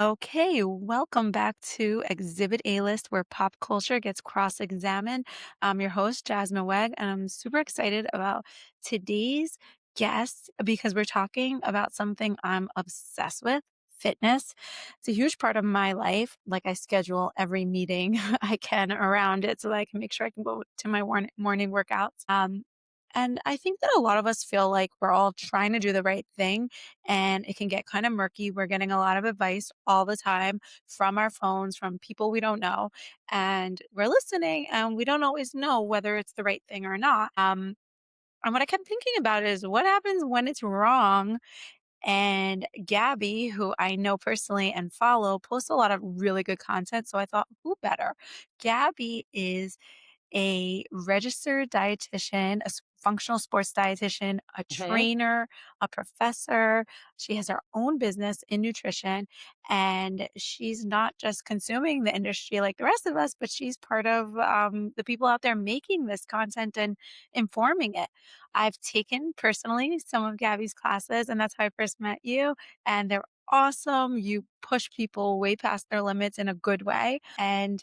Okay, welcome back to Exhibit A List, where pop culture gets cross-examined. I'm your host, Jasmine Weg, and I'm super excited about today's guest because we're talking about something I'm obsessed with, fitness. It's a huge part of my life. Like I schedule every meeting I can around it so that I can make sure I can go to my morning workouts. And I think that a lot of us feel like we're all trying to do the right thing and it can get kind of murky. We're getting a lot of advice all the time from our phones, from people we don't know, and we're listening and we don't always know whether it's the right thing or not. And what I kept thinking about is what happens when it's wrong. And Gabby, who I know personally and follow, posts a lot of really good content. So I thought, who better? Gabby is a registered dietitian, functional sports dietitian, a Mhm. trainer, a professor. She has her own business in nutrition, and she's not just consuming the industry like the rest of us, but she's part of the people out there making this content and informing it. I've taken personally some of Gabby's classes, and that's how I first met you, and they're awesome. You push people way past their limits in a good way. And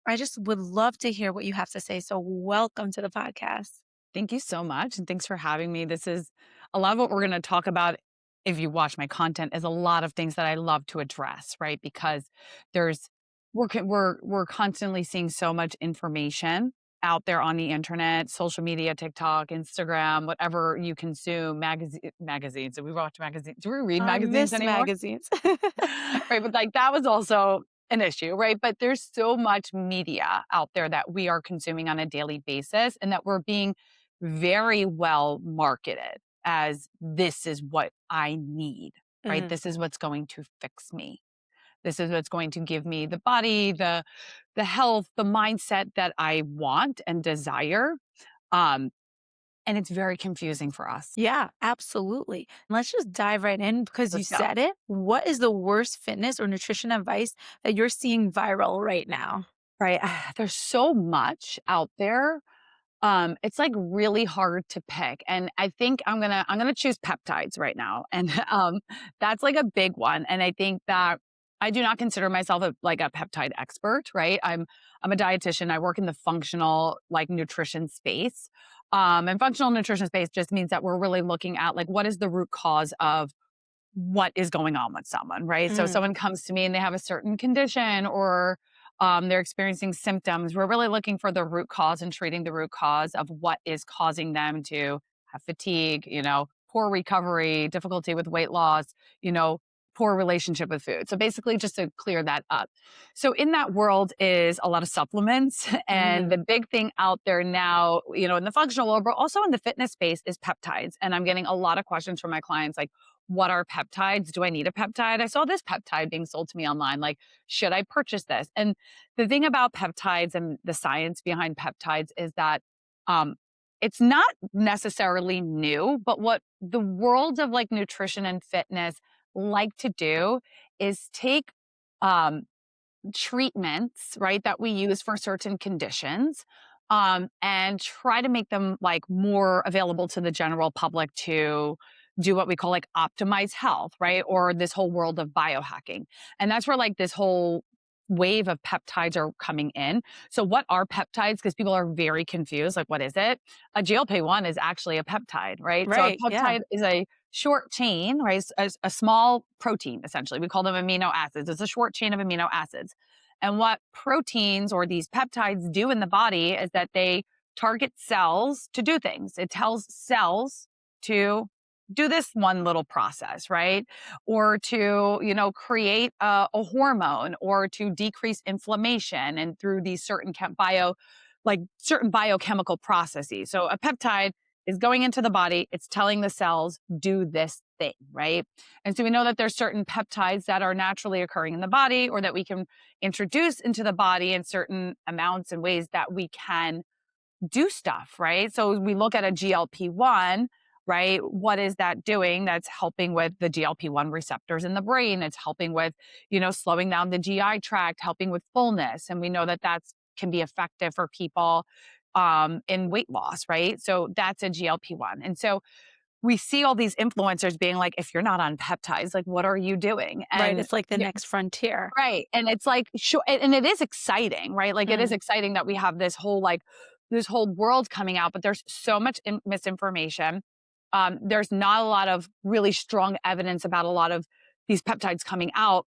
I just would love to hear what you have to say. So, welcome to the podcast. Thank you so much, and thanks for having me. This is a lot of what we're gonna talk about if you watch my content is a lot of things that I love to address, right? Because there's we're constantly seeing so much information out there on the internet, social media, TikTok, Instagram, whatever you consume, magazines. Do we watch magazines? Do we read I magazines miss anymore? magazines. Right, but, like, that was also an issue, right? But there's so much media out there that we are consuming on a daily basis and that we're being very well marketed as, "This is what I need," right? Mhm. "This is what's going to fix me. This is what's going to give me the body, the health, the mindset that I want and desire," um, and it's very confusing for us. Yeah, absolutely. Let's just dive right in because you Let's go. said it. What is the worst fitness or nutrition advice that you're seeing viral right now? Right, there's so much out there. It's, like, really hard to pick, and I think I'm gonna choose peptides right now, and, that's, like, a big one, and I think that I do not consider myself a peptide expert, right? I'm a dietitian, I work in the functional, like, nutrition space, and functional nutrition space just means that we're really looking at, like, what is the root cause of what is going on with someone, right? So Mm, someone comes to me and they have a certain condition or they're experiencing symptoms. We're really looking for the root cause and treating the root cause of what is causing them to have fatigue, poor recovery, difficulty with weight loss, poor relationship with food. So basically just to clear that up. So in that world is a lot of supplements and the mhm. big thing out there now, in the functional world, but also in the fitness space is peptides. And I'm getting a lot of questions from my clients like, what are peptides? Do I need a peptide? I saw this peptide being sold to me online. Like, should I purchase this? And the thing about peptides and the science behind peptides is that um, it's not necessarily new, but what the world of like nutrition and fitness like to do is take um, treatments, right, that we use for certain conditions, and try to make them like more available to the general public to do what we call like optimize health, right? Or this whole world of biohacking. And that's where like this whole wave of peptides are coming in. So what are peptides? Because people are very confused. Like, what is it? A GLP-1 is actually a peptide, right? So a Right. Yeah. peptide is a short chain, right? A small protein, essentially. We call them amino acids. It's a short chain of amino acids. And what proteins or these peptides do in the body is that they target cells to do things. It tells cells to do this one little process, right? Or to, create a hormone or to decrease inflammation and through these certain biochemical processes. So a peptide is going into the body, it's telling the cells, do this thing, right? And so we know that there's certain peptides that are naturally occurring in the body or that we can introduce into the body in certain amounts and ways that we can do stuff, right? So we look at a GLP-1, right? What is that doing? That's helping with the GLP-1 receptors in the brain. It's helping with, slowing down the GI tract, helping with fullness. And we know that that's can be effective for people in weight loss, right? So that's a GLP-1. And so we see all these influencers being like, if you're not on peptides, like, what are you doing? Right, And it's like the next frontier. right, and it's like, sure, and it is exciting, right? Like, it is Mm, exciting that we have this whole, like, this whole world coming out, but there's so much misinformation. There's not a lot of really strong evidence about a lot of these peptides coming out,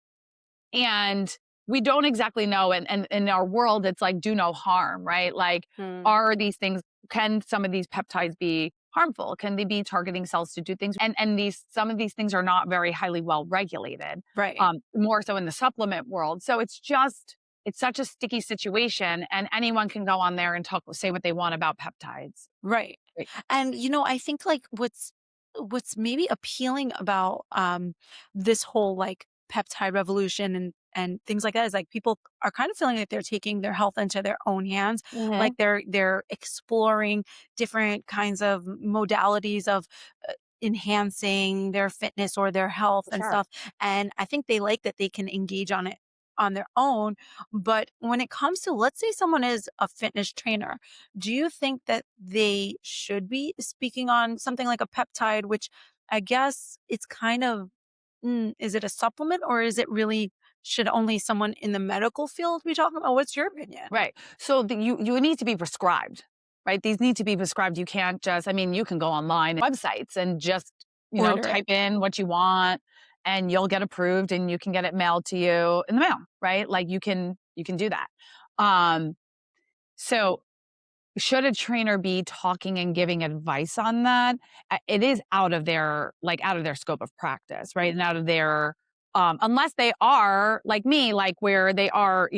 and we don't exactly know, and in our world, it's like, do no harm, right? Like, mm, are these things can some of these peptides be harmful? Can they be targeting cells to do things? And these some of these things are not very highly well regulated, right, more so in the supplement world. So it's such a sticky situation, and anyone can go on there and say what they want about peptides. right. Right. And, I think, like, what's maybe appealing about, this whole, like, peptide revolution and things like that is, like, people are kind of feeling like they're taking their health into their own hands. Hmm. Like, they're exploring different kinds of modalities of, enhancing their fitness or their health For and sure. stuff, and I think they like that they can engage on it on their own. But when it comes to, let's say someone is a fitness trainer, do you think that they should be speaking on something like a peptide, which I guess it's kind of, is it a supplement or is it really, should only someone in the medical field be talking about? What's your opinion? Right. So you need to be prescribed, right? These need to be prescribed. You can't just, I mean, you can go online websites and just, Order it. type in what you want and you'll get approved and you can get it mailed to you in the mail, right? Like you can do that. Um so should a trainer be talking and giving advice on that? It is out of their scope of practice, right? And out of their unless they are like me, like where they are,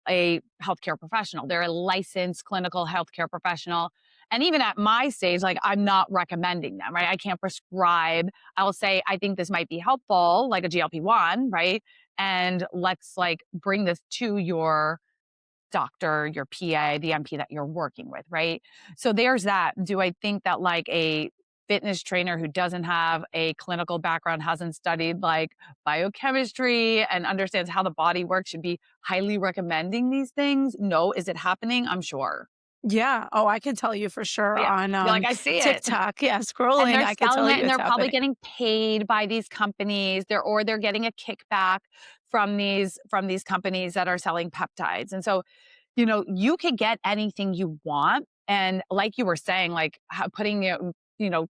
a healthcare professional. They're a licensed clinical healthcare professional. And even at my stage, like I'm not recommending them, right? I can't prescribe. I'll say, I think this might be helpful, like a GLP-1, right? And let's like bring this to your doctor, your PA, the MP that you're working with, right? So there's that. Do I think that like a fitness trainer who doesn't have a clinical background, hasn't studied like biochemistry and understands how the body works should be highly recommending these things? No. Is it happening? I'm sure. Yeah. Oh, I can tell you for sure Yeah. on, You're like, I see it. TikTok. Yeah, And scrolling, they're I could selling tell it you and it's they're probably happening. getting paid by these companies. They're getting a kickback from these companies that are selling peptides. And so you could get anything you want. And like you were saying, like putting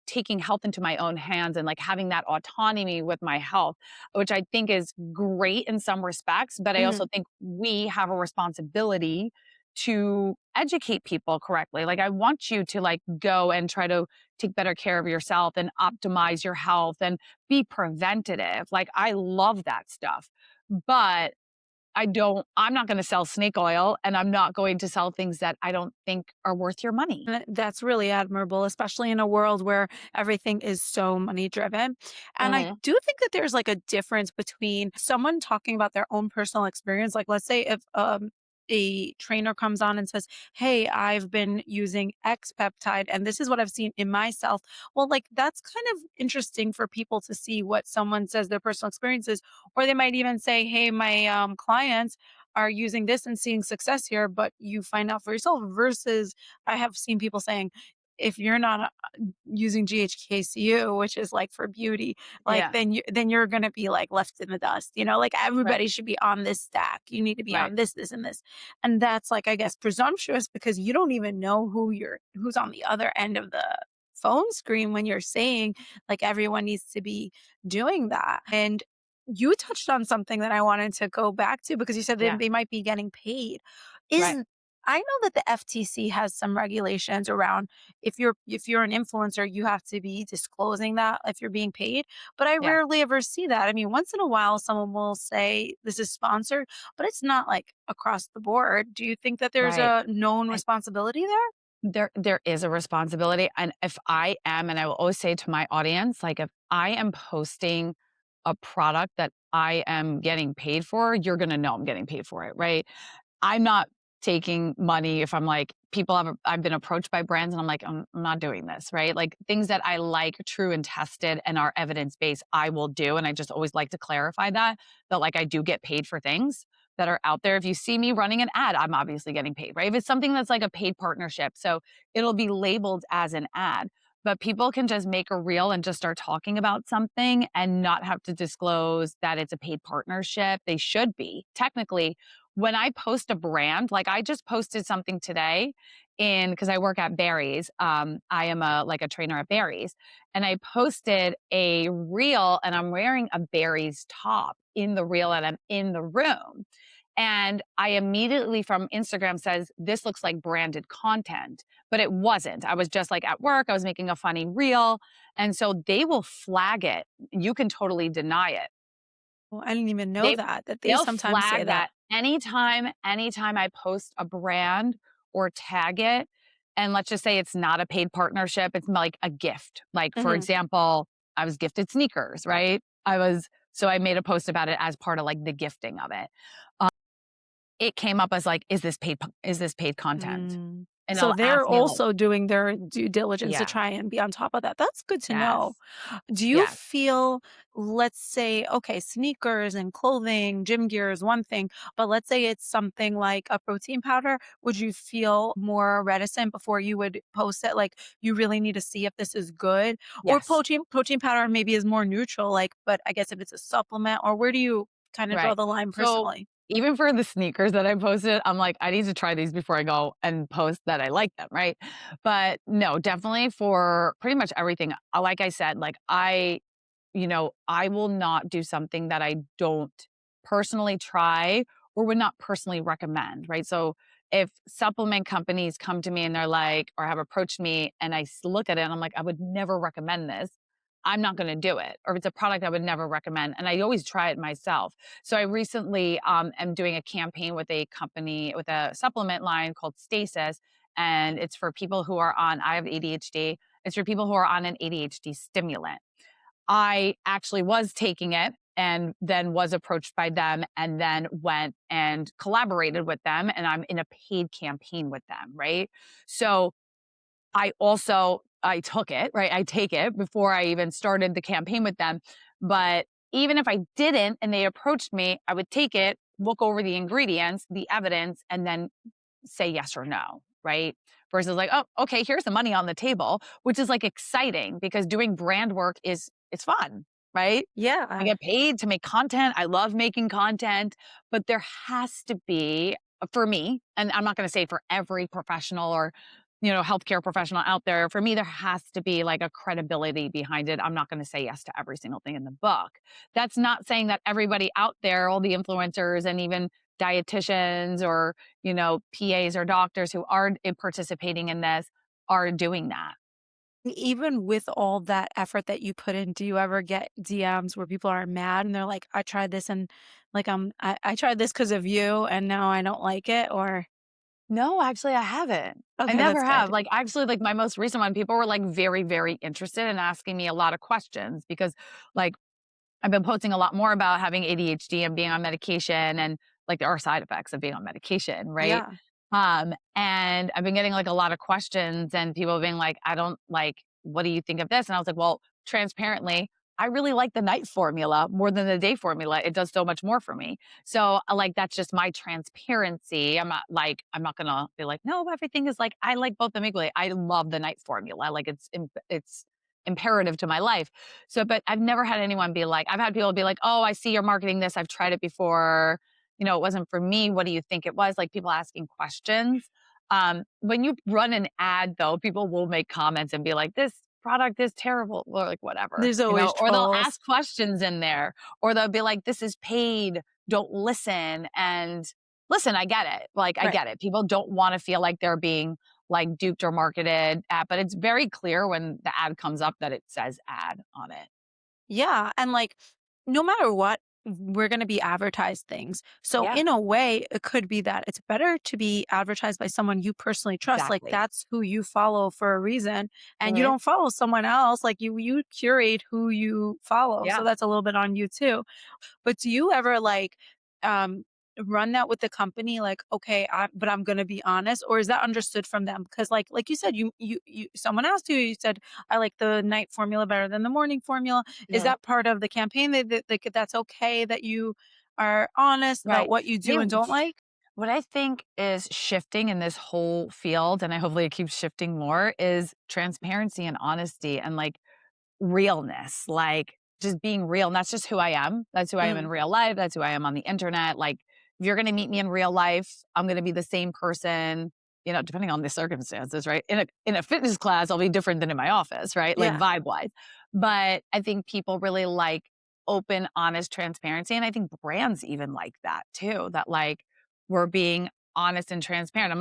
taking health into my own hands and like having that autonomy with my health, which I think is great in some respects. But I Mhm. also think we have a responsibility to educate people correctly. Like I want you to like go and try to take better care of yourself and optimize your health and be preventative. Like I love that stuff. But I'm not gonna sell snake oil, and I'm not going to sell things that I don't think are worth your money. That's really admirable, especially in a world where everything is so money driven. And I Mhm. do think that there's like a difference between someone talking about their own personal experience. Like, let's say if a trainer comes on and says, "Hey, I've been using X peptide and this is what I've seen in myself." Well, like that's kind of interesting for people to see what someone says their personal experiences. Or they might even say, "Hey, my clients are using this and seeing success here," but you find out for yourself versus I have seen people saying, if you're not using GHKCU, which is like for beauty, like Yeah. then you're gonna be like left in the dust. Like Right. everybody should be on this stack. You need to be Right. on this, this, and this. And that's like, I guess, presumptuous because you don't even know who's on the other end of the phone screen when you're saying like everyone needs to be doing that. And you touched on something that I wanted to go back to because you said Yeah. they might be getting paid. Right. Is I know that the FTC has some regulations around if you're an influencer, you have to be disclosing that if you're being paid, but I Yeah. rarely ever see that. I mean, once in a while someone will say this is sponsored, but it's not like across the board. Do you think that there's Right. a known And responsibility there? there is a responsibility, and if I am and I will always say to my audience, like, if I am posting a product that I am getting paid for, you're gonna know I'm getting paid for it, right? I'm not taking money if I'm like I've been approached by brands and I'm like, I'm not doing this, right? Like things that I like, true and tested and are evidence-based, I will do. And I just always like to clarify that like I do get paid for things that are out there. If you see me running an ad, I'm obviously getting paid, right? If it's something that's like a paid partnership, so it'll be labeled as an ad. but people can just make a reel and just start talking about something and not have to disclose that it's a paid partnership. They should be. Technically, when I post a brand, like I just posted something today in because I work at Barry's. I am a trainer at Barry's, and I posted a reel and I'm wearing a Barry's top in the reel and I'm in the room. And I immediately from Instagram says, this looks like branded content, but it wasn't. I was just like at work, I was making a funny reel. And so they will flag it. You can totally deny it. Well, I didn't even know They that they they'll sometimes say flag that. that anytime I post a brand or tag it, and let's just say it's not a paid partnership, it's like a gift. Like, for Mhm. example, I was gifted sneakers, right? I made a post about it as part of like the gifting of it. It came up as like, is this paid content? Mm. And So they'll they're ask me like, also doing their due diligence to yeah, try and be on top of that. That's good to know. yes, Do you yes, feel, let's say, okay, sneakers and clothing, gym gear is one thing, but let's say it's something like a protein powder. Would you feel more reticent before you would post it? Like you really need to see if this is good, or yes. protein powder maybe is more neutral. Like, but I guess if it's a supplement, or where do you kind of draw Right. the line So, personally? even for the sneakers that I posted, I'm like, I need to try these before I go and post that I like them, right? But no, definitely for pretty much everything. Like I said, I will not do something that I don't personally try or would not personally recommend, right? So, if supplement companies come to me and they're like, or have approached me and look at it and I'm like, I would never recommend this. I'm not going to do it. Or if it's a product I would never recommend. And I always try it myself. So I recently am doing a campaign with a company with a supplement line called Stasis. And it's for people who are on, I have ADHD. It's for people who are on an ADHD stimulant. I actually was taking it and then was approached by them and then went and collaborated with them. And I'm in a paid campaign with them, right? So I took it, right? I take it before I even started the campaign with them. But even if I didn't and they approached me, I would take it, look over the ingredients, the evidence, and then say yes or no, right? Versus like, oh, okay, here's the money on the table, which is like exciting because doing brand work is it's fun, right? I Yeah. get paid to make content. I love making content, but there has to be for me, and I'm not going to say for every professional or healthcare professional out there. For me, there has to be like a credibility behind it. I'm not going to say yes to every single thing in the book. That's not saying that everybody out there, all the influencers and even dietitians or PAs or doctors who are participating in this are doing that. Even with all that effort that you put in, do you ever get DMs where people are mad and they're like, "I tried this and like I tried this because of you and now I don't like it," or No, actually, I haven't. I okay, never that's have. good. Like, actually, like my most recent one, people were like very, very interested in asking me a lot of questions because, like, I've been posting a lot more about having ADHD and being on medication and like there are side effects of being on medication, right? Yeah. And I've been getting like a lot of questions and people being like, I don't like, what do you think of this? And I was like, well, transparently, I really like the night formula more than the day formula. It does so much more for me. So like that's just my transparency. I'm not gonna be like, no, everything is like I like both of them equally. I love the night formula. Like it's imperative to my life. So, but I've never had anyone be like, I've had people be like, oh, I see you're marketing this. I've tried it before. It wasn't for me. What do you think it was? Like people asking questions. When you run an ad, though, people will make comments and be like, this product is terrible, or like whatever, There's always or they'll trolls. ask questions in there, or they'll be like, this is paid, don't listen. And listen, I get it. Like, I Right. get it. People don't want to feel like they're being like duped or marketed at, but it's very clear when the ad comes up that it says ad on it. Yeah, and like no matter what, we're going to be advertised things. So Yeah, in a way, it could be that it's better to be advertised by someone you personally trust. Like exactly. that's who you follow for a reason, and you Mhm. don't follow someone else. Like you curate who you follow. Yeah. So that's a little bit on you too. But do you ever like um run that with the company like okay but I'm going to be honest, or is that understood from them? Because like you said, you someone asked you, you said I like the night formula better than the morning formula. Is Mhm. that part of the campaign that that's okay that you are honest about Right. what you They do and don't like? what I think is shifting in this whole field, and I hopefully it keeps shifting more, is transparency and honesty and like realness, like just being real. And that's just who I am. That's who I am in Mm, real life. That's who I am on the internet. Like, if you're going to meet me in real life, I'm going to be the same person, depending on the circumstances, right? In a fitness class, I'll be different than in my office, right? Like yeah. vibe wise. But I think people really like open, honest transparency. And I think brands even like that too, that like we're being honest and transparent.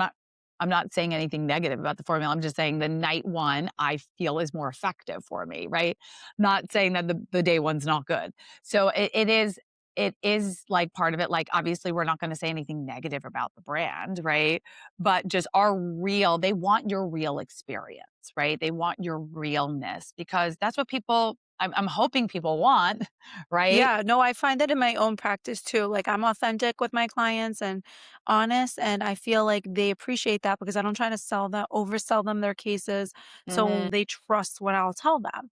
I'm not saying anything negative about the formula. I'm just saying the night one I feel is more effective for me, right? Not saying that the day one's not good. So it is like part of it. Like obviously we're not going to say anything negative about the brand, right? But just they want your real experience, right? They want your realness because that's what I'm hoping people want, right? Yeah, no, I find that in my own practice too. Like I'm authentic with my clients and honest, and I feel like they appreciate that because I don't try to sell them, oversell them their cases, so Hmm. they trust what I'll tell them.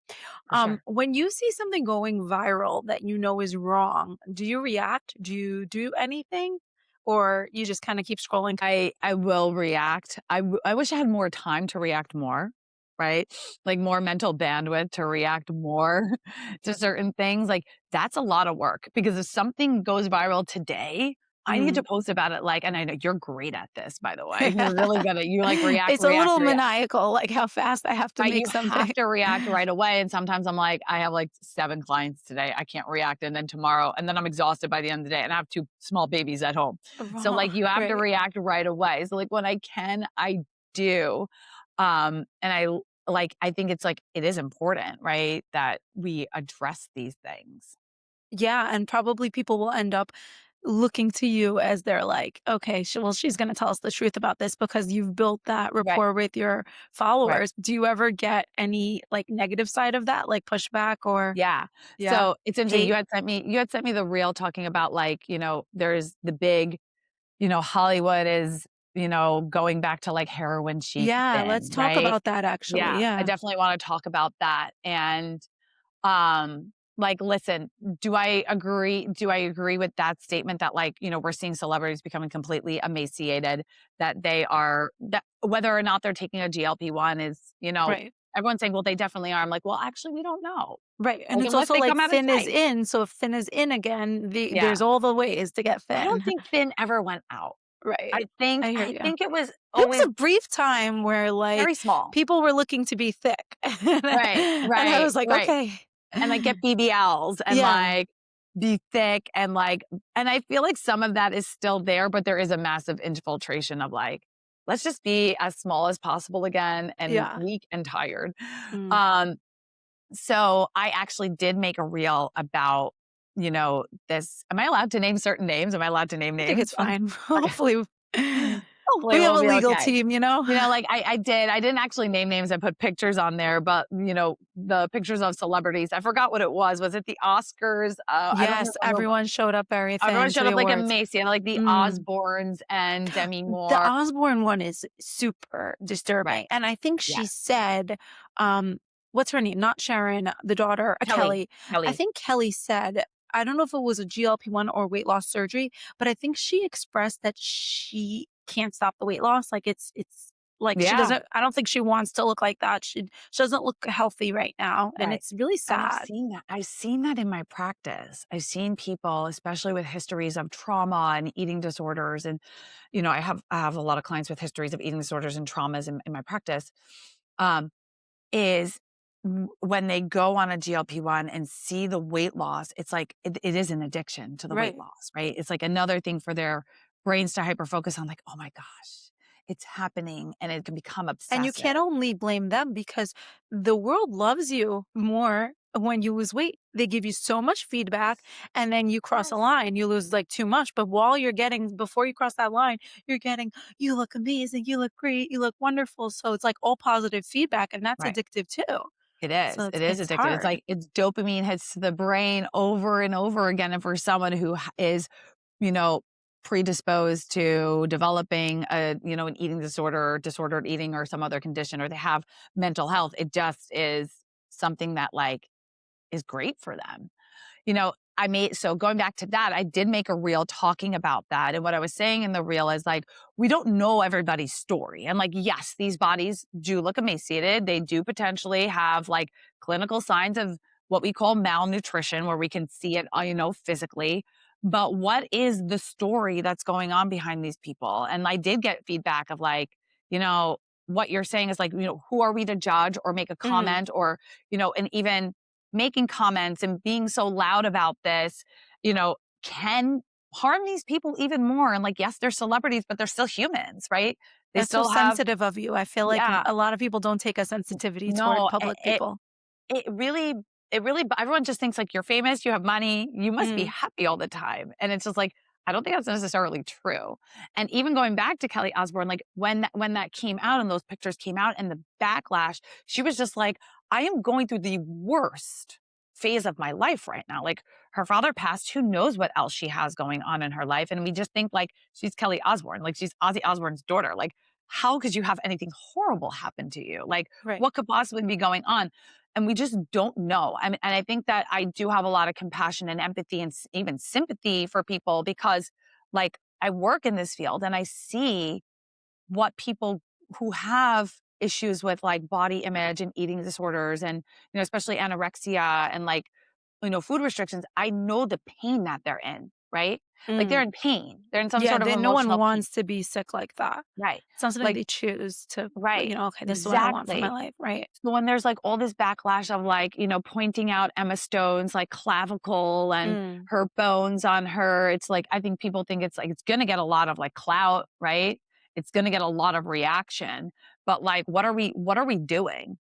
For sure. When you see something going viral that you know is wrong, do you react? Do you do anything, or you just kind of keep scrolling? I will react. I wish I had more time to react more, right? Like more mental bandwidth to react more to certain things. Like that's a lot of work because if something goes viral today, I need to Mm. post about it like, and I know you're great at this, by the way. You're really good at you like react, It's a react, little react. maniacal, like how fast I have to Right, make you have something. to react right away, and sometimes I'm like, I have, like, 7 clients today, I can't react, and then tomorrow and then I'm exhausted by the end of the day, and I have 2 small babies at home. So, Wrong, like, you have to right? react right away. So, like, when I can, I do. And I think it's, like, it is important, right, that we address these things. Yeah, and probably people will end up looking to you as they're like, okay, she's going to tell us the truth about this because you've built that Right, rapport with your right. followers. Do you ever get any like negative side of that, like pushback or Yeah. yeah, So, it's interesting, hate? you had sent me the reel talking about, like, there's the big Hollywood is, going back to like heroin chic Yeah, let's thin, talk right? about that actually. Yeah, I Yeah. definitely wanna talk about that. And, like, listen, do I agree with that statement that, like, we're seeing celebrities becoming completely emaciated, that whether or not they're taking a GLP-1 is, Right. everyone's saying, "Well, they definitely are." I'm like, "Well, actually, we don't know." Right. And Like, it's unless also they like come out and thin is say. in. So if thin is in again, Yeah. there's all the ways to get I don't thin. think thin ever went out. Right. I think I hear I you. think it was There was always a brief time where, like, very small. people were looking to be thick, Right, and I right, was like, right, "Okay." and, like, get BBLs and, Yeah, like, be thick and I feel like some of that is still there, but there is a massive infiltration of, like, let's just be as small as possible again and yeah. weak and tired. Mm. Um, so I actually did make a reel about, this. Am I allowed to name certain names? Am I allowed to name I think names? it's fine. Okay. Hopefully Hopefully we have we'll a be legal okay. team, you know? Like I didn't actually name names. I put pictures on there, but the pictures of celebrities. I forgot what it was. Was it the Oscars? I don't Yes, remember. everyone showed up very Everyone thin to showed the up like awards. emaciated, like the Mm. Osbournes and Demi The Moore. Osborne one is super Right. disturbing, and I think she Yes. said, what's her name? Not Sharon, the daughter, Kelly. Kelly. I Kelly. think Kelly said I don't know if it was a GLP-1 or weight loss surgery, but I think she expressed that she can't stop the weight loss, like, it's like, she Yeah. doesn't I don't think she wants to look like that, she doesn't look healthy right now, and Right. it's really And I've sad. seen that. I've seen that in my practice. I've seen people, especially with histories of trauma and eating disorders. And, I have a lot of clients with histories of eating disorders and traumas in my practice. Um, is when they go on a GLP-1 and see the weight loss, it's like it is an addiction to the weight Right. loss, right? It's like another thing for their brains to hyper focus on, like, oh my gosh, it's happening, and it can become And you obsessive. can't only blame them because the world loves you more when you lose weight. They give you so much feedback and then you cross a Yes. line, you lose like too much. But while you're getting, before you cross that line, you're getting, you look amazing, you look great, you look wonderful. So it's like all positive feedback and that's Right. addictive too. It So is. it's, It is it's addictive. It's hard. like it's dopamine hits to the brain over and over again. And for someone who is, you know, predisposed to developing an eating disorder, disordered eating, or some other condition, or they have mental health, it just is something that like is great for them. You know, so going back to that, I did make a reel talking about that. And what I was saying in the reel is like, we don't know everybody's story. And like, yes, these bodies do look emaciated. They do potentially have like clinical signs of what we call malnutrition, where we can see it, physically. But what is the story that's going on behind these people? And I did get feedback of like, you know, what you're saying is like, who are we to judge or make a Mm. comment or, and even making comments and being so loud about this, can harm these people even more. And like, yes, they're celebrities, but they're still humans, right? They That's so still have, sensitive of you. I feel like yeah, a lot of people don't take a sensitivity toward no, public people. it really everyone just thinks, like, you're famous, you have money, you must be Mm. happy all the time, and it's just like, I don't think that's necessarily true, and even going back to Kelly Osbourne, like, when that came out and those pictures came out and the backlash, she was just like, "I am going through the worst phase of my life right now." Like, her father passed, who knows what else she has going on in her life, and we just think, like, she's Kelly Osbourne, like, she's Ozzy Osbourne's daughter, like, how could you have anything horrible happen to you? Like, Right. what could possibly be going on? And we just don't know. And I think that I do have a lot of compassion and empathy and even sympathy for people because, like, I work in this field and I see what people who have issues with like body image and eating disorders and, especially anorexia and like, food restrictions. I know the pain that they're in, right? Like they're Mm. in pain. They're in some Yeah, sort of they no one emotional pain. wants to be sick like that. Right. It's not something Like, they choose to, right. "Okay, this is what I want for my Exactly. life." Right. So when there's like all this backlash of like, pointing out Emma Stone's like clavicle and Mm. her bones on her, it's like I think people think it's like it's gonna get a lot of like clout, right? It's gonna get a lot of reaction. But like what are we doing?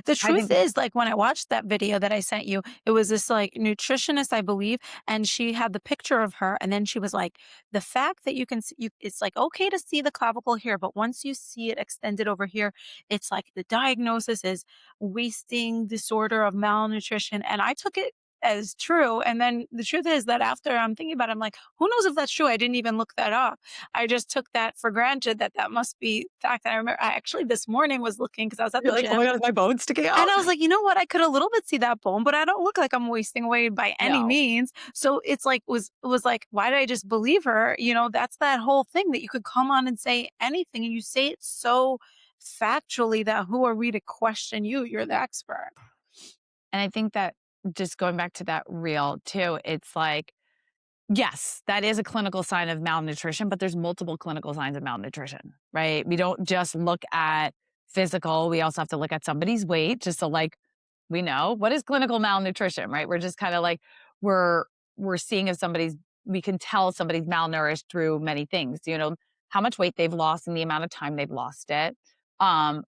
The I truth think is, like, when I watched that video that I sent you, it was this, like, nutritionist, I believe, and she had the picture of her, and then she was like, "The fact that you can see you it's, like, okay to see the clavicle here, but once you see it extended over here, it's like the diagnosis is wasting disorder of malnutrition," and I took it as true, and then the truth is that after I'm thinking about it, I'm like, "Who knows if that's true?" I didn't even look that up. I just took that for granted that that must be fact, and I remember I actually this morning was looking because I was at the you're like, oh my gym, god, is my bone sticking and out? I was like, "You know what? I could a little bit see that bone, but I don't look like I'm wasting away by any No. means." So it's like was like, why did I just believe her? That's that whole thing that you could come on and say anything and you say it so factually that who are we to question you? You're the expert. And I think that just going back to that reel too, it's like yes, that is a clinical sign of malnutrition, but there's multiple clinical signs of malnutrition, right? We don't just look at physical, we also have to look at somebody's weight just so like we know what is clinical malnutrition, right? We're just kind of like we're we're seeing if somebody's we can tell somebody's malnourished through many things, how much weight they've lost and the amount of time they've lost it.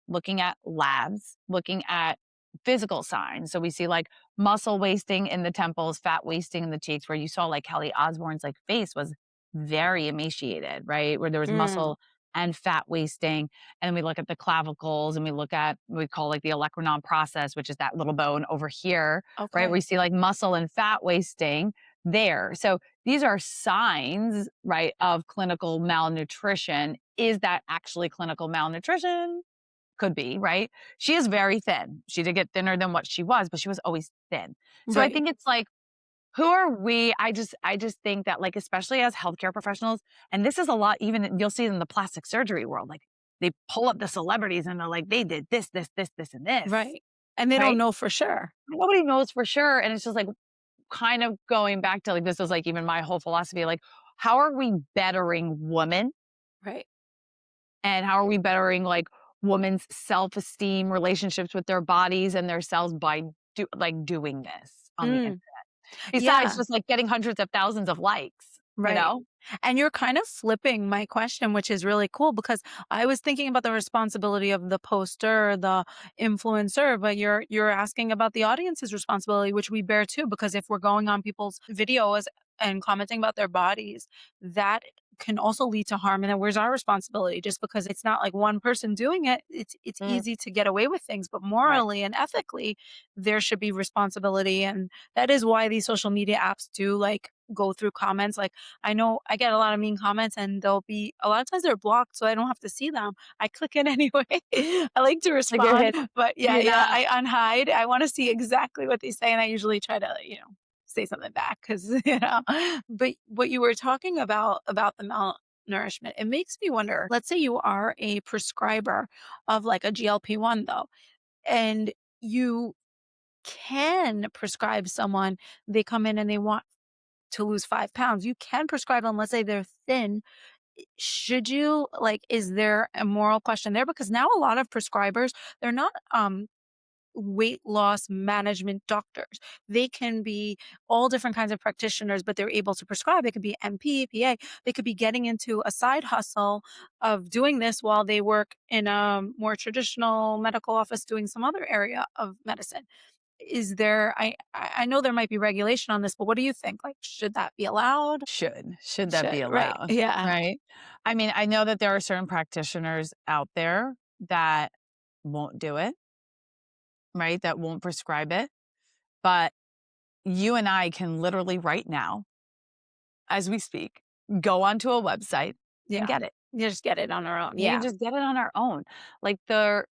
Looking at labs, looking at physical signs. So we see like muscle wasting in the temples, fat wasting in the cheeks, where you saw like Kelly Osbourne's like face was very emaciated, right? Where there was Mm, muscle and fat wasting. And we look at the clavicles and we look at what we call like the olecranon process, which is that little bone over here, right? okay. We see like muscle and fat wasting there. So these are signs, right, of clinical malnutrition. Is that actually clinical malnutrition? Could be, right? She is very thin. She did get thinner than what she was, but she was always thin. So I Right. think it's like, who are we? I just think that like, especially as healthcare professionals, and this is a lot, even you'll see it in the plastic surgery world, like they pull up the celebrities and they're like, they did this, and this, Right. And they don't right? know for sure. Nobody knows for sure. And it's just like kind of going back to like, this is like even my whole philosophy, like, how are we bettering women Right. and how are we bettering like women's self-esteem, relationships with their bodies and their selves by doing this on the internet? Mm, Besides yeah. just like getting hundreds of thousands of likes, you Right. know? And you're kind of flipping my question, which is really cool because I was thinking about the responsibility of the poster, the influencer, but you're asking about the audience's responsibility, which we bear too, because if we're going on people's videos and commenting about their bodies, that can also lead to harm. And then where's our responsibility? Just because it's not like one person doing it, it's Mm, easy to get away with things, but right. morally and ethically, there should be responsibility. And that is why these social media apps do like go through comments. Like I know I get a lot of mean comments and they'll be a lot of times they're blocked, so I don't have to see them. I click it anyway. I like to Like you're respond, hit but yeah, yeah. I unhide. I want to see exactly what they say, and I usually try to, say something back because, but what you were talking about the malnourishment, it makes me wonder, let's say you are a prescriber of like a GLP-1 though, and you can prescribe someone, they come in and they want to lose 5 pounds. You can prescribe them, let's say they're thin. Should you like, is there a moral question there? Because now a lot of prescribers, they're not weight loss management doctors. They can be all different kinds of practitioners, but they're able to prescribe. They could be MP, PA. They could be getting into a side hustle of doing this while they work in a more traditional medical office doing some other area of medicine. Is there, I know there might be regulation on this, but what do you think? Like, should that be allowed? Should that be Right. allowed, Yeah. right? I mean, I know that there are certain practitioners out there that won't do it, right? That won't prescribe it. But you and I can literally right now, as we speak, go onto a website and Yeah. get it. You just get it on our own. You can Yeah. just get it on our own. Like the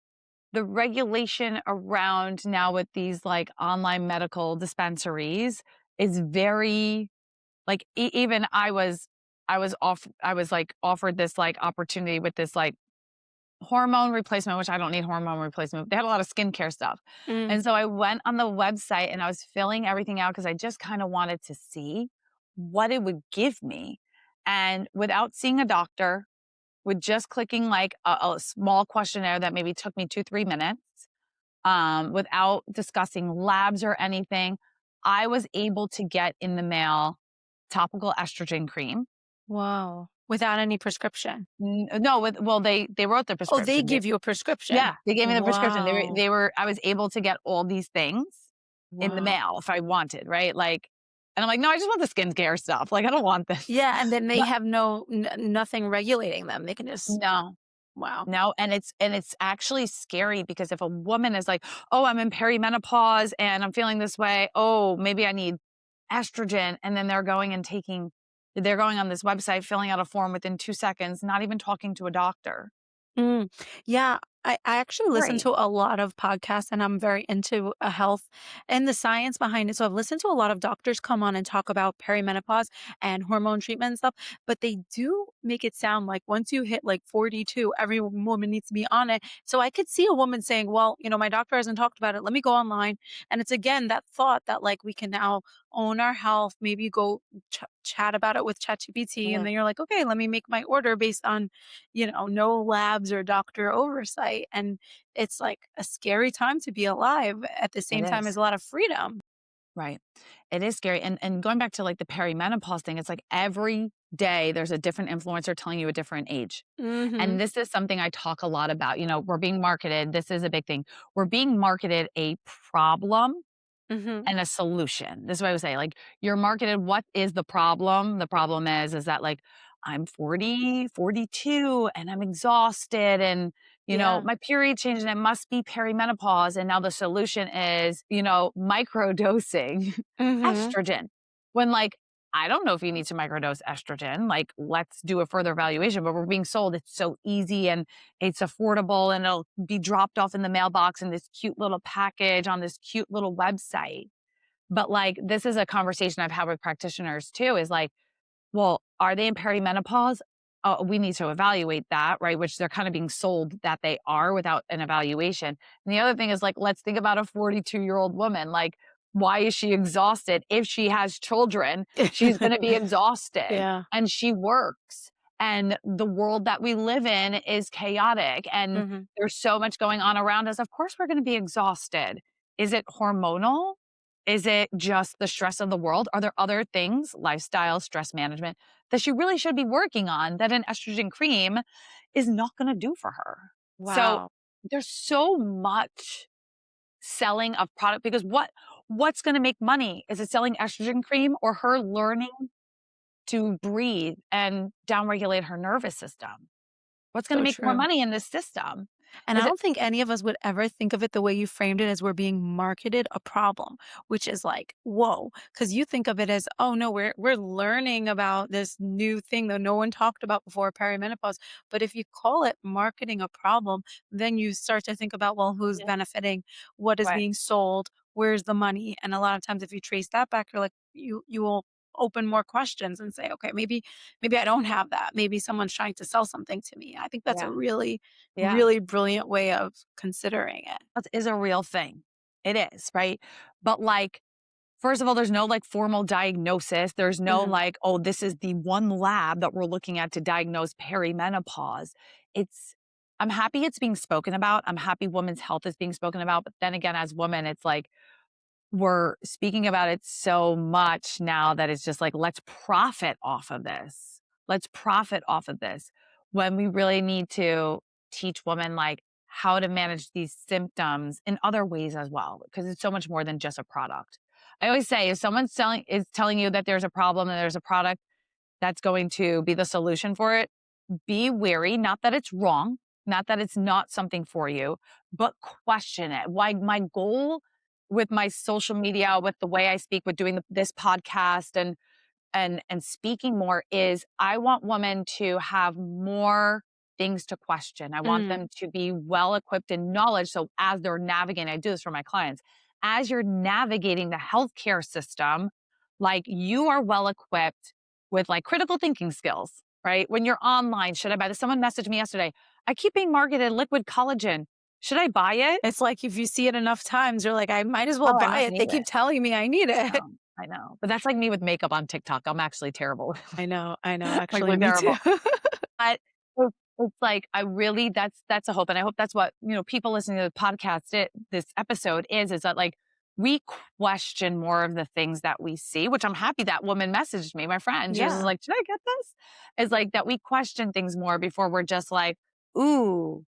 regulation around now with these like online medical dispensaries is very like even I was like offered this like opportunity with this like hormone replacement, which I don't need hormone replacement. They had a lot of skincare stuff. Mm. And so I went on the website and I was filling everything out because I just kind of wanted to see what it would give me. And without seeing a doctor, with just clicking like a small questionnaire that maybe took me 2, 3 minutes, without discussing labs or anything, I was able to get in the mail topical estrogen cream. Wow. Without any prescription. No, with well, they wrote the Oh, they prescription. give you a prescription. Yeah, they gave me the prescription. Wow. They were I was able to get all these things in the Wow. mail if I wanted, right? Like and I'm like, "No, I just want the skincare stuff. Like, I don't want this." Yeah, and then they But have nothing regulating them. They can just no, wow. no, and it's actually scary because if a woman is like, "Oh, I'm in perimenopause and I'm feeling this way. Oh, maybe I need estrogen," and then they're going on this website, filling out a form within 2 seconds, not even talking to a doctor. Mm. Yeah, I actually listen Right. to a lot of podcasts and I'm very into health and the science behind it. So I've listened to a lot of doctors come on and talk about perimenopause and hormone treatment and stuff, but they do make it sound like once you hit like 42, every woman needs to be on it. So I could see a woman saying, well, my doctor hasn't talked about it. Let me go online. And it's again that thought that like we can now own our health, maybe go chat about it with ChatGPT. And Yeah, then you're like, okay, let me make my order based on no labs or doctor oversight. And it's like a scary time to be alive at the it same time as is. a lot of freedom. Right. It is scary. And going back to like the perimenopause thing, it's like every day there's a different influencer telling you a different age. Mhm. And this is something I talk a lot about. We're being marketed. This is a big thing. We're being marketed a problem Mhm. and a solution. This is what I would say. Like you're marketed, what is the problem? The problem is that like I'm 40, 42, and I'm exhausted and Yeah. my period changed and it must be perimenopause. And now the solution is, micro dosing Mhm. estrogen. When like I don't know if you need to microdose estrogen. Like, let's do a further evaluation. But we're being sold it's so easy and it's affordable and it'll be dropped off in the mailbox in this cute little package on this cute little website. But, like, this is a conversation I've had with practitioners too, is like, well, are they in perimenopause? Oh, we need to evaluate that, right? Which they're kind of being sold that they are without an evaluation. And the other thing is like, let's think about a 42-year-old woman. Like, why is she exhausted? If she has children, she's going to be exhausted Yeah. and she works. And the world that we live in is chaotic and Mhm. there's so much going on around us. Of course, we're going to be exhausted. Is it hormonal? Is it just the stress of the world? Are there other things, lifestyle, stress management, that she really should be working on that an estrogen cream is not going to do for her? So Wow. there's so much selling of product because what's going to make money? Is it selling estrogen cream or her learning to breathe and downregulate her nervous system? What's going to So make more true. money in this system? And I Is it don't think any of us would ever think of it the way you framed it as we're being marketed a problem, which is like, whoa, because you think of it as, oh no, we're learning about this new thing that no one talked about before perimenopause. But if you call it marketing a problem, then you start to think about, well, who's yeah, benefiting, what is right? being sold, where's the money? And a lot of times if you trace that back, you're like, you will open more questions and say, okay, maybe I don't have that. Maybe someone's trying to sell something to me. I think that's a Yeah. really, Yeah. really brilliant way of considering it. That is a real thing. It is, right? But like, first of all, there's no like formal diagnosis. There's no Mhm. like, oh, this is the one lab that we're looking at to diagnose perimenopause. It's, I'm happy it's being spoken about. I'm happy women's health is being spoken about. But then again, as women, it's like, we're speaking about it so much now that it's just like, let's profit off of this. Let's profit off of this when we really need to teach women like how to manage these symptoms in other ways as well, because it's so much more than just a product. I always say if someone's telling you that there's a problem and there's a product that's going to be the solution for it, be wary, not that it's wrong, not that it's not something for you, but question it. Why my goal with my social media, with the way I speak, with doing this podcast and speaking more is I want women to have more things to question. I want Mm, them to be well equipped in knowledge. So as they're navigating, I do this for my clients, as you're navigating the healthcare system, like you are well equipped with like critical thinking skills, right? When you're online, should I buy this? Someone messaged me yesterday. I keep being marketed liquid collagen. Should I buy it? it's like if you see it enough times, you're like, I might as well Oh, I buy must it. need They it. keep telling me I need I it. know. I know. But that's like me with makeup on TikTok. I'm actually terrible. I know. Like Actually, we're me too. terrible. But it's like I really that's a hope, and I hope that's what, people listening to the podcast this episode is that, like, we question more of the things that we see, which I'm happy that woman messaged me, my friend. She was just Yeah. like, "Should I get this?" Is like that we question things more before we're just like, "Ooh,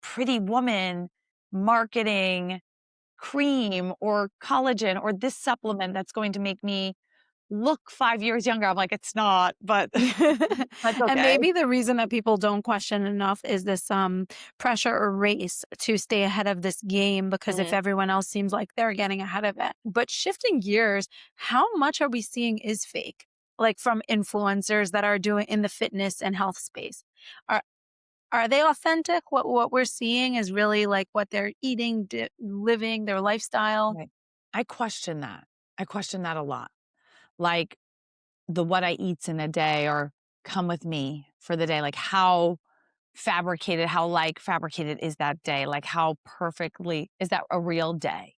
pretty woman marketing cream or collagen or this supplement that's going to make me look 5 years younger." I'm like, "It's not, but that's And okay." maybe the reason that people don't question enough is this pressure or race to stay ahead of this game because if Mhm. everyone else seems like they're getting ahead of it. But shifting gears, how much are we seeing is fake? Like from influencers that are doing in the fitness and health space. Are are they authentic? What we're seeing is really like what they're eating, living, their lifestyle. Right. I question that. I question that a lot. Like the what I eats in a day or come with me for the day, like how fabricated, how like fabricated is that day? Like how perfectly is that a real day?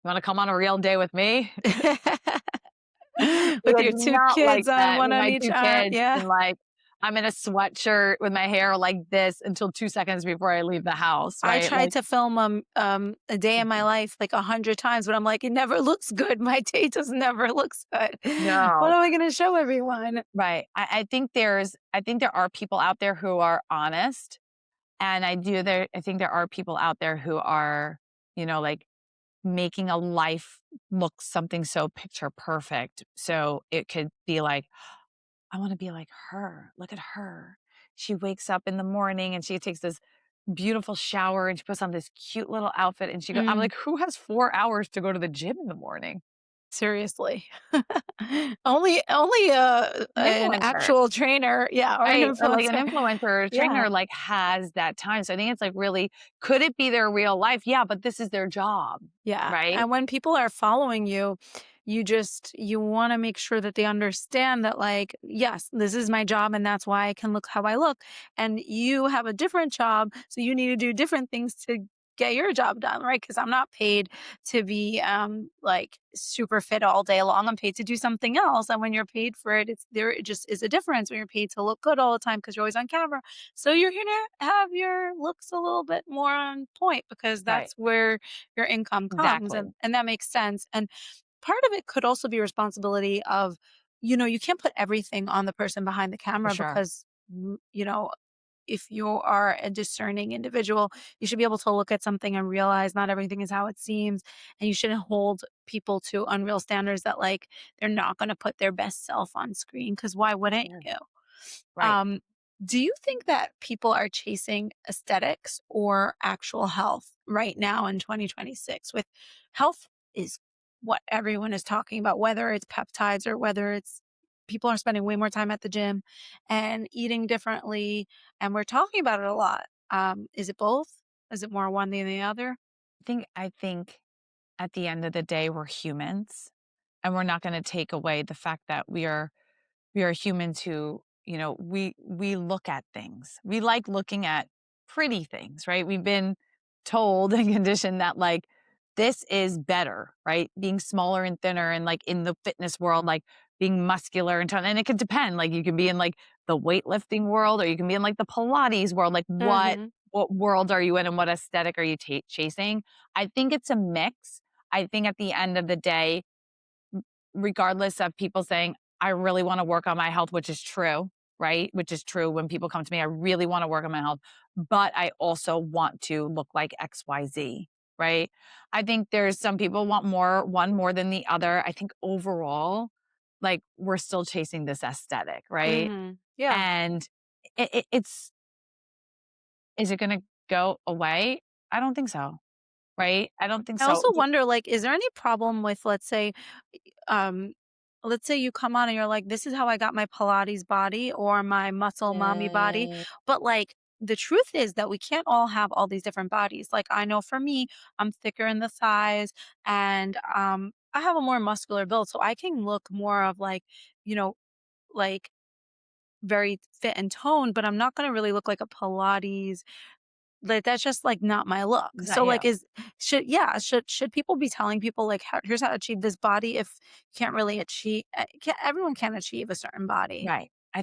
You want to come on a real day with me? With It's your 2 not like kids on that one with on my each 2 arm. kids Yeah. and, like, I'm in a sweatshirt with my hair like this until 2 seconds before I leave the house, I right? tried Like to film, A Day in My Life like 100 times, but I'm like, "It never looks good. My day just never looks good. What no. am I gonna show everyone?" Right. I think there are people out there who are honest, and I think there are people out there who are, like, making a life look something so picture perfect, so it could be like, I wanna be like her. Look at her. She wakes up in the morning and she takes this beautiful shower and she puts on this cute little outfit and I'm Mm, like, "Who has 4 hours to go to the gym in the morning?" seriously. Only, An an influencer, actual trainer, yeah, or an right? Or like an influencer. influencer or a Yeah. trainer, like, has that time. So I think it's like really could it be their real life? Yeah, but this is their job, Yeah, right? and when people are following you, you wanna make sure that they understand that, like, yes, this is my job, and that's why I can look how I look, and you have a different job, so you need to do different things to get your job done, right? Because 'Cause I'm not paid to be, like, super fit all day long, I'm paid to do something else, and when you're paid for it, it just is a difference when you're paid to look good all the time because 'cause you're always on camera, so you're gonna have your looks a little bit more on point because Right. that's where your income comes Exactly. and that makes sense and part of it could also be responsibility of you can't put everything on the person behind the For camera sure. because if you are a discerning individual you should be able to look at something and realize not everything is how it seems and you shouldn't hold people to unreal standards that like they're not going to put their best self on screen because why wouldn't Yeah. you Right. um, do you think that people are chasing aesthetics or actual health right now in 2026? With health is what everyone is talking about, whether it's peptides or whether it's people are spending way more time at the gym and eating differently. And we're talking about it a lot. Is it both? Is it more one than the other? I think at the end of the day, we're humans. and we're not gonna take away the fact that we are humans who, we look at things. We like looking at pretty things, right? We've been told and conditioned that like this is better, right? Being smaller and thinner and like in the fitness world, like being muscular and and it could depend. Like you can be in like the weightlifting world or you can be in like the Pilates world. Like Mhm. what world are you in and what aesthetic are you chasing? I think it's a mix. I think at the end of the day, regardless of people saying, I really want to work on my health, which is true, right? Which is true when people come to me, I really want to work on my health, but I also want to look like XYZ, right? I think there's some people want one more than the other. I think overall, like we're still chasing this aesthetic, right? Mhm. Yeah. And it's, is it going to go away? I don't think so, right? I don't think I so. also wonder, like, is there any problem with, um, let's say you come on and you're like, this is how I got my Pilates body or my muscle mommy body. Mm, But like, the truth is that we can't all have all these different bodies. Like, I know for me, I'm thicker in the thighs and I have a more muscular build. So I can look more of like, you know, like very fit and toned, but I'm not going to really look like a Pilates like, that's just, like, not my look. is So, that like, you? should people be telling people, like, "Here's how to achieve this body," if you can't really achieve can't everyone can achieve a certain body. Right. I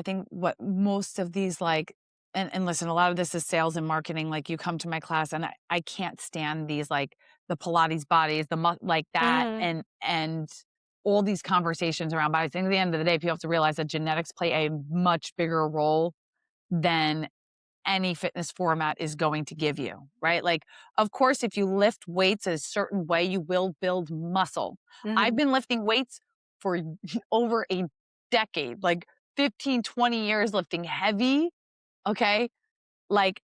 think what most of these like and listen, a lot of this is sales and marketing. Like you come to my class and I can't stand these like the Pilates bodies, like that Mhm, and all these conversations around bodies. And at the end of the day, people have to realize that genetics play a much bigger role than any fitness format is going to give you, right? Like, of course, if you lift weights a certain way, you will build muscle. I've mhm, been lifting weights for over a decade, like 15, 20 years lifting heavy. Okay. Like,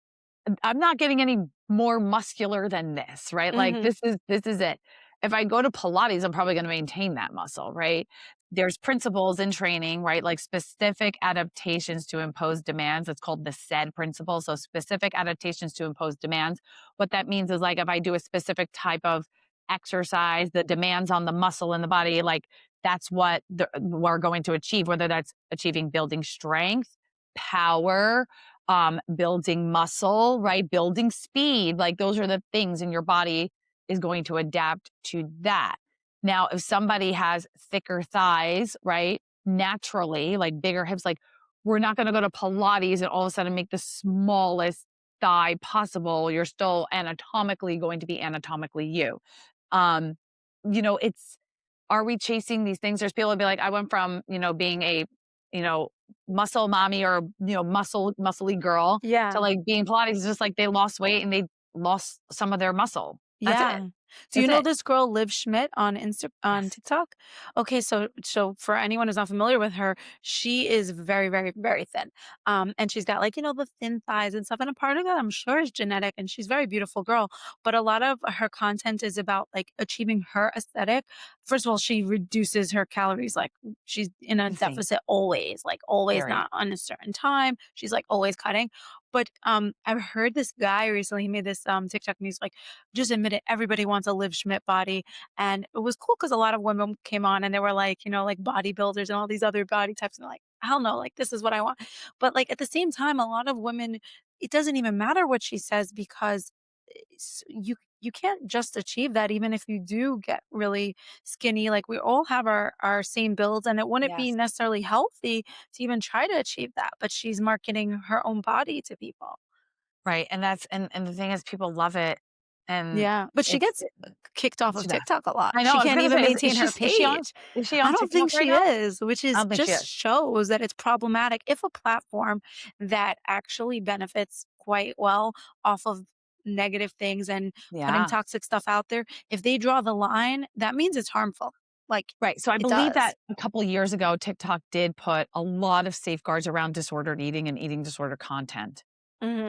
I'm not getting any more muscular than this, right? Like mhm, this is it. If I go to Pilates, I'm probably going to maintain that muscle, right? There's principles in training, right? Like specific adaptations to impose demands. It's called the SAID principle. So specific adaptations to impose demands. What that means is like if I do a specific type of exercise, the demands on the muscle in the body, like that's what we're going to achieve, whether that's achieving building strength, power, building muscle, right? Building speed. Like those are the things, and your body is going to adapt to that. Now, if somebody has thicker thighs, right? Naturally, like bigger hips, like we're not going to go to Pilates and all of a sudden make the smallest thigh possible. You're still anatomically going to be anatomically you. Um, it's are we chasing these things? There's people that be like, I went from, being a, you know, muscle mommy or, muscly girl to yeah. like being Pilates. It's just like they lost weight and they lost some of their muscle. That's it. Yeah. Do you That's know it. this girl Liv Schmidt on Yes. TikTok? Okay, so for anyone who's not familiar with her, she is very, very, very thin. And she's got like, the thin thighs and stuff. And a part of that I'm sure is genetic and she's a very beautiful girl. But a lot of her content is about like achieving her aesthetic. First of all, she reduces her calories, like she's in a Insane. deficit always, like always Very. not on a certain time. She's like always cutting. But I've heard this guy recently, he made this TikTok and he's like, just admit it, everybody wants a Liv Schmidt body. And it was cool because a lot of women came on and they were like, like bodybuilders and all these other body types. And like, hell no, like this is what I want. But like at the same time, a lot of women, it doesn't even matter what she says because you can't just achieve that even if you do get really skinny. Like we all have our same builds and it wouldn't be Yes. necessarily healthy to even try to achieve that. But she's marketing her own body to people. Right. And and the thing is people love it. And Yeah, but she it's gets kicked off of she does. TikTok a lot. I know, She I was can't gonna even say, maintain her page. is she I on don't think TikTok right she now? is, which I is don't think she just is. shows that it's problematic if a platform that actually benefits quite well off of negative things and putting Yeah. toxic stuff out there, if they draw the line, that means it's harmful. Like, Right. So I it believe does. that a couple of years ago, TikTok did put a lot of safeguards around disordered eating and eating disorder content.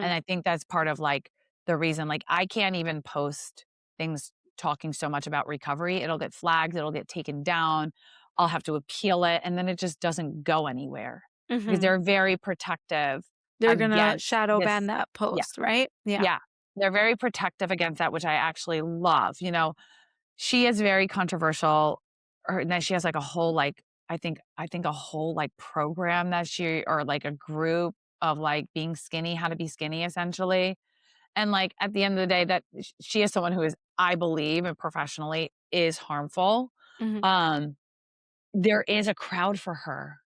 And Mhm, I think that's part of like the reason, like, I can't even post things talking so much about recovery. It'll get flagged, it'll get taken down. I'll have to appeal it. And then it just doesn't go anywhere because mhm. they're very protective They're gonna against shadow ban this. that Yeah. post, right? Yeah. Yeah. They're very protective against that, which I actually love. She is very controversial. or and then she has, like, a whole, like, I think a whole, like, program that she or, like, a group of, like, being skinny, how to be skinny, essentially, and, like, at the end of the day, that she is someone who is, I believe, and professionally, is harmful. Mhm. Um, there is a crowd for her.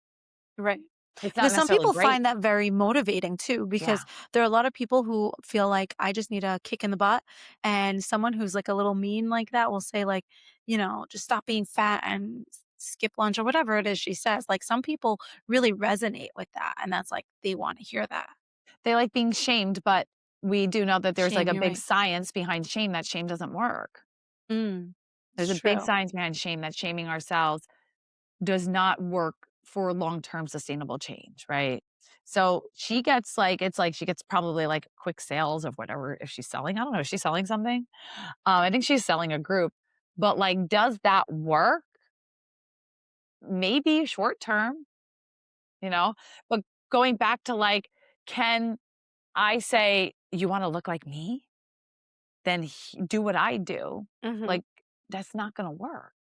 Right. It's not Because some necessarily people great. find that very motivating too, Yeah. because there are a lot of people who feel like I just need a kick in the butt. And someone who's like a little mean like that will say, like, just stop being fat and skip lunch or whatever it is she says. Like some people really resonate with that. And that's like they want to hear that. They like being shamed, but we do know that there's, like, Shame, a you're big right. science behind shame, that shame doesn't work. Mm, it's There's a big true. science behind shame, that shaming ourselves does not work for long-term sustainable change, right? So she gets like it's like she gets probably like quick sales of whatever if she's selling. I don't know, is she selling something? I think she's selling a group, but like, does that work? Maybe short term, you know? But going back to like, can I say, you want to look like me? Then do what I do. Hmm. Like, that's not going to work.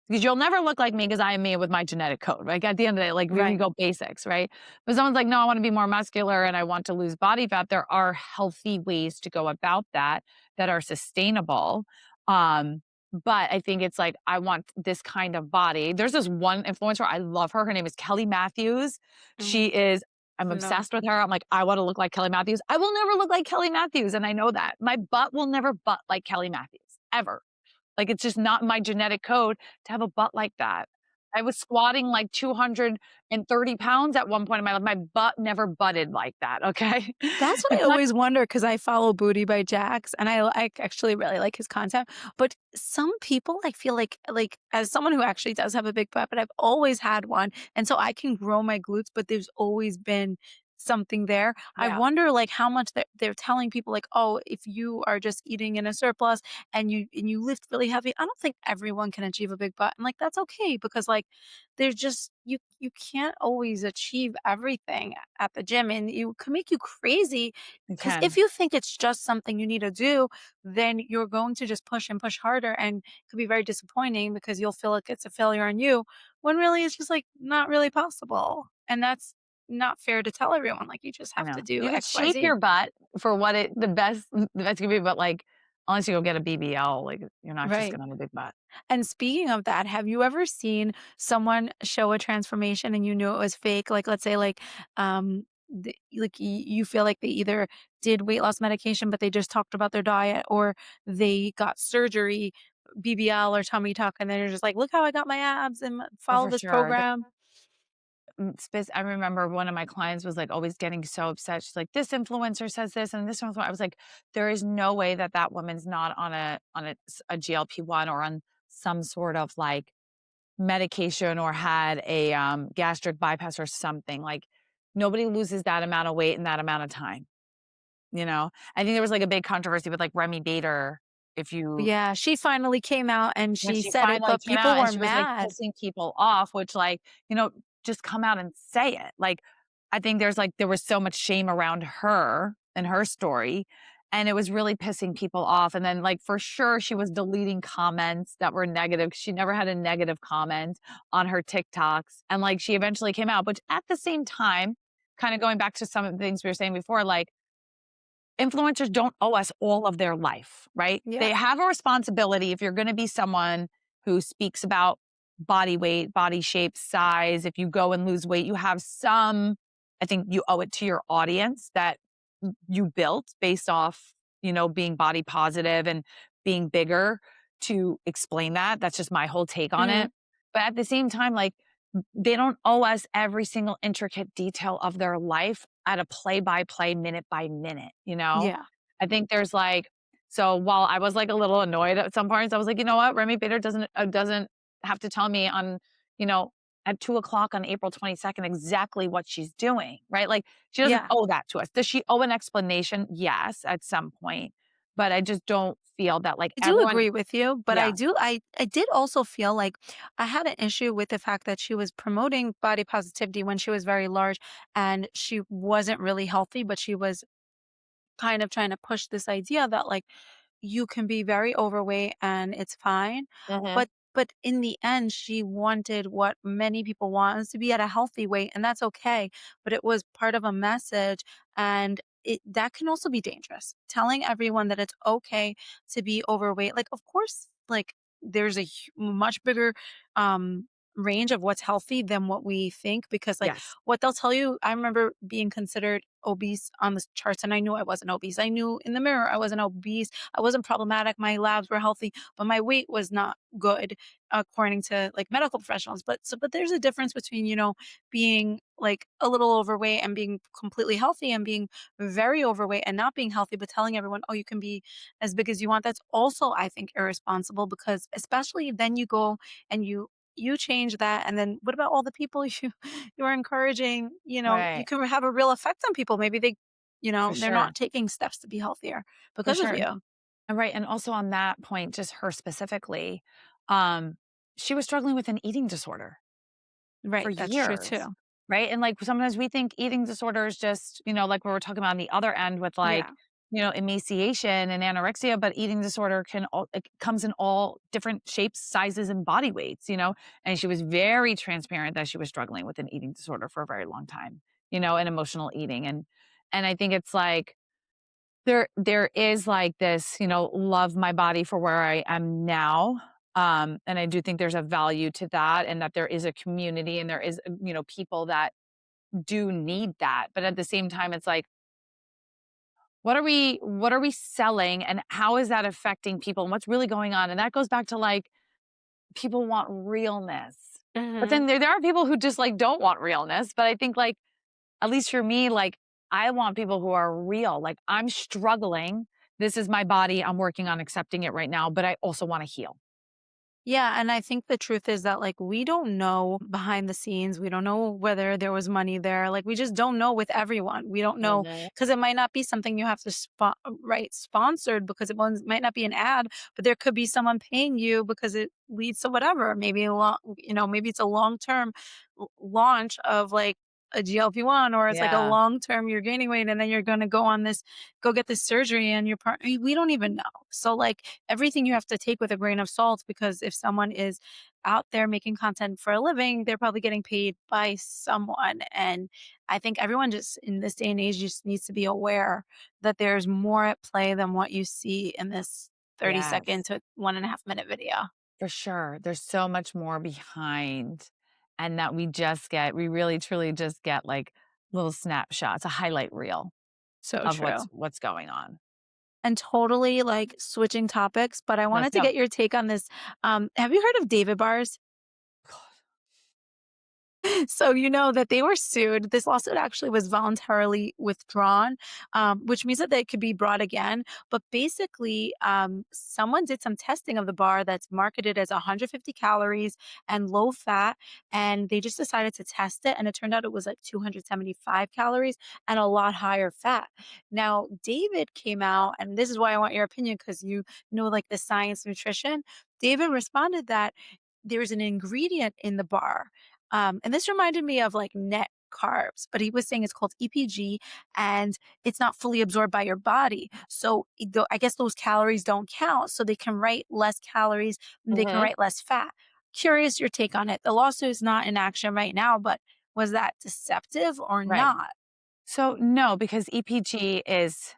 Because you'll never look like me because I am me with my genetic code, right? At the end of the day, like, if we Right. go basics, right? But someone's like, "No, I wanna be more muscular and I want to lose body fat." There are healthy ways to go about that, that are sustainable. Um, but I think it's like, I want this kind of body. There's this one influencer, I love her. Her name is Kelly Matthews. She Hmm. is I'm No. obsessed with her. I'm like, "I wanna look like Kelly Matthews." I will never look like Kelly Matthews, and I know that. My butt will never butt like Kelly Matthews, ever. Like, it's just not in my genetic code to have a butt like that. I was squatting like 230 pounds at one point in my life. My butt never butted like that, okay? That's what I It's not always wonder because I follow Booty by Jax, and I actually really like his content, but some people, I feel like, as someone who actually does have a big butt, but I've always had one, and so I can grow my glutes, but there's always been something there. I yeah, wonder, like, how much they're telling people, like, "Oh, if you are just eating in a surplus and you lift really heavy." I don't think everyone can achieve a big butt, and, like, that's okay because, like, there's just you can't always achieve everything at the gym, and you can make you crazy it because if can. you think it's just something you need to do, then you're going to just push and push harder, and it could be very disappointing because you'll feel like it's a failure on you when really it's just like not really possible. And that's not fair to tell everyone, like, you just I have to know. do You could shape XYZ. your butt for what it the best it could be, but, like, unless you go get a BBL, like, you're not just Right. gonna have a big butt. And speaking of that, have you ever seen someone show a transformation and you knew it was fake? Like, let's say, like, you feel like they either did weight loss medication, but they just talked about their diet, or they got surgery, BBL or tummy tuck, and then you're just like, look how I got my abs and Oh, follow for this sure. program. I remember one of my clients was, like, always getting so upset. She's like, "This influencer says this, and this influencer" I was like, "There is no way that that woman's not on a GLP-1 or on some sort of, like, medication or had a, gastric bypass or something." Like, nobody loses that amount of weight in that amount of time, you know? I think there was, like, a big controversy with, like, Remy Bader, if you Yeah, she finally came out and when she she said it, finally but came people out and were she was, like, mad. pissing people off, which, like, just come out and say it. Like, I think there was so much shame around her and her story, and it was really pissing people off, and then, like, for sure, she was deleting comments that were negative 'cause she never had a negative comment on her TikToks, and, like, she eventually came out, but at the same time, kinda going back to some of the things we were saying before, like, influencers don't owe us all of their life, right? They Yeah. have a responsibility if you're going to be someone who speaks about body weight, body shape, size. If you go and lose weight, you have some, I think you owe it to your audience that you built based off, being body positive and being bigger to explain that. That's just my whole take on Mhm. it. But at the same time, like, they don't owe us every single intricate detail of their life at a play by play, minute by minute, you know? Yeah. I think there's like so while I was like a little annoyed at some parts, I was like, you know what? Remy Bader doesn't have to tell me on, you know, at 2 o'clock on April 22nd exactly what she's doing, right? Like, she doesn't Yeah. owe that to us. Does she owe an explanation? Yes, at some point. But I just don't feel that like I do everyone agree with you, but yeah. I did also feel like I had an issue with the fact that she was promoting body positivity when she was very large and she wasn't really healthy, but she was kind of trying to push this idea that, like, you can be very overweight and it's fine. Mhm. But but in the end, she wanted what many people want, is to be at a healthy weight, and that's okay, but it was part of a message, and that can also be dangerous. Telling everyone that it's okay to be overweight, like, of course, like, there's a much bigger, um, range of what's healthy than what we think, because, like, Yes. what they'll tell you, I remember being considered obese on the charts, and I knew I wasn't obese. I knew in the mirror I wasn't obese. I wasn't problematic. My labs were healthy, but my weight was not good according to like medical professionals. But there's a difference between, being like a little overweight and being completely healthy, and being very overweight and not being healthy, but telling everyone, oh, you can be as big as you want. That's also, I think, irresponsible, because especially then you go and you change that, and then what about all the people you're encouraging? You Right. can have a real effect on people. Maybe For they're sure. not taking steps to be healthier For because of sure. you. And right. And also on that point, just her specifically, um, she was struggling with an eating disorder for Right, that's true years, too. right? And, like, sometimes we think eating disorder is just, like we were talking about on the other end with, like, Yeah. emaciation and anorexia, but eating disorder it comes in all different shapes, sizes, and body weights, And she was very transparent that she was struggling with an eating disorder for a very long time, and emotional eating, and I think it's like there is, like, this, love my body for where I am now, and I do think there's a value to that, and that there is a community and there is, people that do need that, but at the same time, it's like, what are we selling, and how is that affecting people, and what's really going on? And that goes back to, like, people want realness, but Mhm. then there are people who just, like, don't want realness, but I think, like, at least for me, like, I want people who are real. Like, I'm struggling. This is my body. I'm working on accepting it right now, but I also want to heal. Yeah, and I think the truth is that, like, we don't know behind the scenes. We don't know whether there was money there. Like, we just don't know with everyone. We don't know, Mhm. because it might not be something you have to write sponsored, because might not be an ad, but there could be someone paying you because it leads to whatever. Maybe maybe it's a long-term launch of like a GLP-1, or it's like a Yeah. long term you're gaining weight, and then you're going to go get this surgery, and your partner, we don't even know. So like, everything you have to take with a grain of salt, because if someone is out there making content for a living, they're probably getting paid by someone. And I think everyone just in this day and age just needs to be aware that there's more at play than what you see in this 30-second Yes, to 1.5 minute video. for sure. There's so much more behind, and that we really truly just get like little snapshots, a highlight reel So of true. what's going on. And totally like switching topics, but I Let's wanted to go. get your take on this. Have you heard of David bars? So you know that they were sued. This lawsuit actually was voluntarily withdrawn, which means that they could be brought again. But basically, someone did some testing of the bar that's marketed as 150 calories and low fat, and they just decided to test it, and it turned out it was like 275 calories and a lot higher fat. Now, David came out, and this is why I want your opinion, because you know like the science nutrition. David responded that there's an ingredient in the bar, and this reminded me of like net carbs, but he was saying it's called EPG, and it's not fully absorbed by your body. So I guess those calories don't count. So they can write less calories and they can Mhm. write less fat. Curious your take on it. The lawsuit is not in action right now, but was that deceptive or Right. not? So no, because EPG is